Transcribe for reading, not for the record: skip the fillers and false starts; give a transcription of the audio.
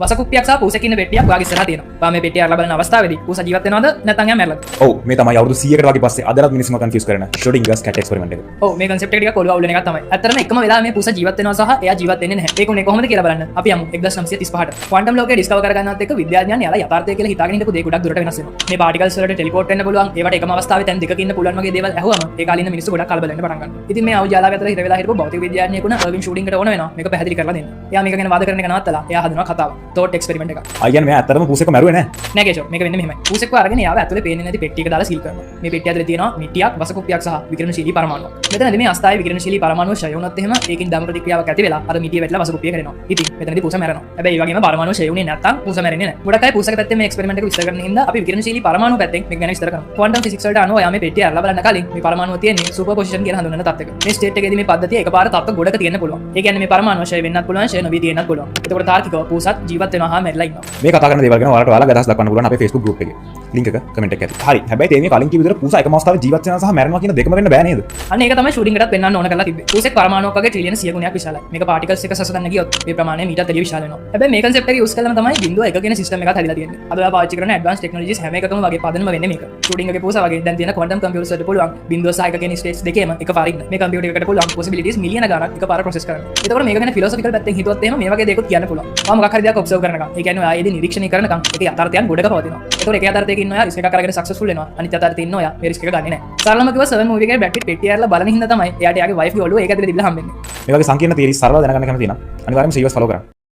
වසකුප්පියක් සහ පූසෙක් ඉන්න පෙට්ටියක් ඔයාගේ ඉස්සරහා තියෙනවා. ඔයා මේ පෙට්ටිය අරලා බලන අවස්ථාවේදී පූස ජීවත් වෙනවද නැත්නම් එයා මැරලාද? ඔව් මේ තමයි අවුරුදු 100කට වගේ පස්සේ අදලත් මිනිස්සුම කන්ෆියුස් කරන ෂ්‍රොඩින්ගර්ස් කැට් එක්ස්පෙරිමන්ට් එක. ඔව් මේ concept එක ටිකක් ඔළුව අවුල් වෙන එකක් තමයි. ඇත්තටම එකම වෙලාවෙ මේ පූස ජීවත් වෙනවා සහ එයා ජීවත් වෙන්නේ නැහැ. ඒක උනේ කොහොමද කියලා බලන්න. අපි යමු 1935ට. ක්වොන්ටම් ලෝකය ඩිස්කවර් කරගන්නවත් එක්ක විද්‍යාඥයන් යාලා යථාර්ථය කියලා හිතාගෙන ඉඳපු දේ ගොඩක් දුරට වෙනස් වෙනවා. මේ පාටිකල්ස් වලට ටෙලිපෝට් වෙන්න පුළුවන්. ඒවට එකම අවස්ථාවේ තැන් දෙකක ඉන්න පුළුවන් වගේ දේවල් ඇහුවම ඒ කාලේ ඉන්න මිනිස්සු ගොඩක් කලබල වෙන්න පටන් ගන්නවා. ඉතින් මේ අවුජාලාව අතර හිර වෙලා හිටපු භෞතික විද්‍යාඥයෙකුණ අර්වින් ෂූඩින්ගට ඕන වෙනවා මේක පැහැදිලි කරලා දෙන්න. එයා මේක ගැන වාද කරන එක නවත්තලා එයා හදනවා කතාව. තෝට් එක්ස්පෙරිමන්ට් එක. අයියන් මෙයා ඇත්තටම පූසෙක්ව මැරුවේ නැහැ. නෑ කේෂෝ මේක වෙන්නේ මෙහෙමයි. පූසෙක්ව අරගෙන යාව ඇතුලේ පේන්නේ නැති පෙට්ටියක දාලා සීල් කරනවා. මේ පෙට්ටිය ඇතුලේ තියෙනවා මිටියක්, වසකුප්පියක් සහ විකිරණශීලී පරමාණුවක්. මෙතනදී මේ අස්ථායි විකිරණශීලී පරමාණුව ෂය වුණොත් එහෙම ඒකින් ධර්ම ප්‍රතික්‍රියාවක් ඇති වෙලා අර මිටිය වැටලා වසකුප්පිය කරනවා. ඉතින් මෙතනදී පූස මැරෙනවා. හැබැයි ඒ වගේම පරමාණුව ෂය වුණේ නැත්නම් පූස මැරෙන්නේ නැහැ. ගොඩක් අය පූසක පැත්තේ මේ එක්ස්පෙරිමන්ට් එක විස්තර කරන හින්දා අපි විකිරණශීලී පරමාණු පැත්තෙන් මේක ගැන විස්තර කරනවා. ක්වොන්ටම් ෆිසික්ස් වලට අනුව යා මේ පෙට්ටිය අරලා බලන්න කලින් මේ පරමාණුව තියෙන්නේ සුපර් පොසිෂන් කියලා හඳුන්වන තත්ත්වයක. මේ ස්ටේට් එකේදී මේ පද්ධතිය එකපාර තත්ත්ව ගොඩක තියෙන්න පුළුවන්. ඒ කියන්නේ මේ පරමාණුව ෂය වෙන්නත් පුළුවන්, ෂය නොවි තියෙන්නත් පුළුවන්. ඒකෝට තාර්කිකව පූසත් ජීවත් වෙනවා හා මැරිලා ඉන්නවා. මේ කතා කරන දේවල් ගැන ඔයාලට අදහස් දක්වන්න පුළුවන් අපේ Facebook group එකේ. link එක comment එකේ ඇති. හරි. හැබැයි තේමේ කලින් කිව්ව විදිහට පූසා එකම අවස්ථාවේ ජීවත් වෙනවා සහ මැරෙනවා කියන දෙකම වෙන්න බෑ නේද? අන්න ඒක තමයි ෂූටින්ගටත් පෙන්වන්න ඕන කරලා තිබ්බේ. පූසෙක් පරමාණුවක් වගේ ට්‍රිලියන 100 ගුණයක් විශාලයි. මේක පාටිකල්ස් එක සසඳන්න ගියොත් මේ ප්‍රමාණය මීටර් එළිය විශාල වෙනවා. හැබැයි මේ concept එක use කරලාම තමයි බිඳුව එක කියන සිස්ටම් එකක් හදලා තියෙන්නේ. අද ඔයා පාවිච්චි කරන advanced technologies හැම එකකම වගේ පදනම වෙන්නේ මේක. ෂූටින්ග් එකේ පූසා වගේ දැන් තියෙන quantum computers වලට පුළුවන් බිඳුව සහ එක කියන states දෙකේම එකපාර ඉන්න. මේ computer එකකට පුළුවන් possibilities මිලියන ගණක් එකපාර process කරන්න. එතකොට මේක ගැන philosophical පැත්තෙන් හිතුවත් එහෙම මේ වගේ දේකුත් කියන්න පුළුවන්. ඔයා මොකක් හරි දෙයක් observe කරනකම්. ඒ කියන්නේ ඔයා ඒදී නිරීක්ෂණය කරනකම් ඒක යථාර්ථයන් ගොඩක පවතිනවා. එතකොට ඒක යථාර්ථයක ඉන්න ඔයා risk එකක් අරගෙන successful වෙනවා. අනිත් යථාර්ථයේ ඉන්න ඔයා මේ risk එක ගන්නේ නැහැ. සරලම කිව්ව 7 movie එකේ Brad Pitt පෙට්ටිය අරලා බලන හින්දා තමයි එයාට එයාගේ wife ගේ ඔළුව ඒක ඇතුලේ තිබිලා හම්බෙන්නේ. මේ වගේ සංකීර්ණ theories සරලව දැනගන්න කැමති නම් අනිවාර්යයෙන්ම සීවස් follow කරන්න.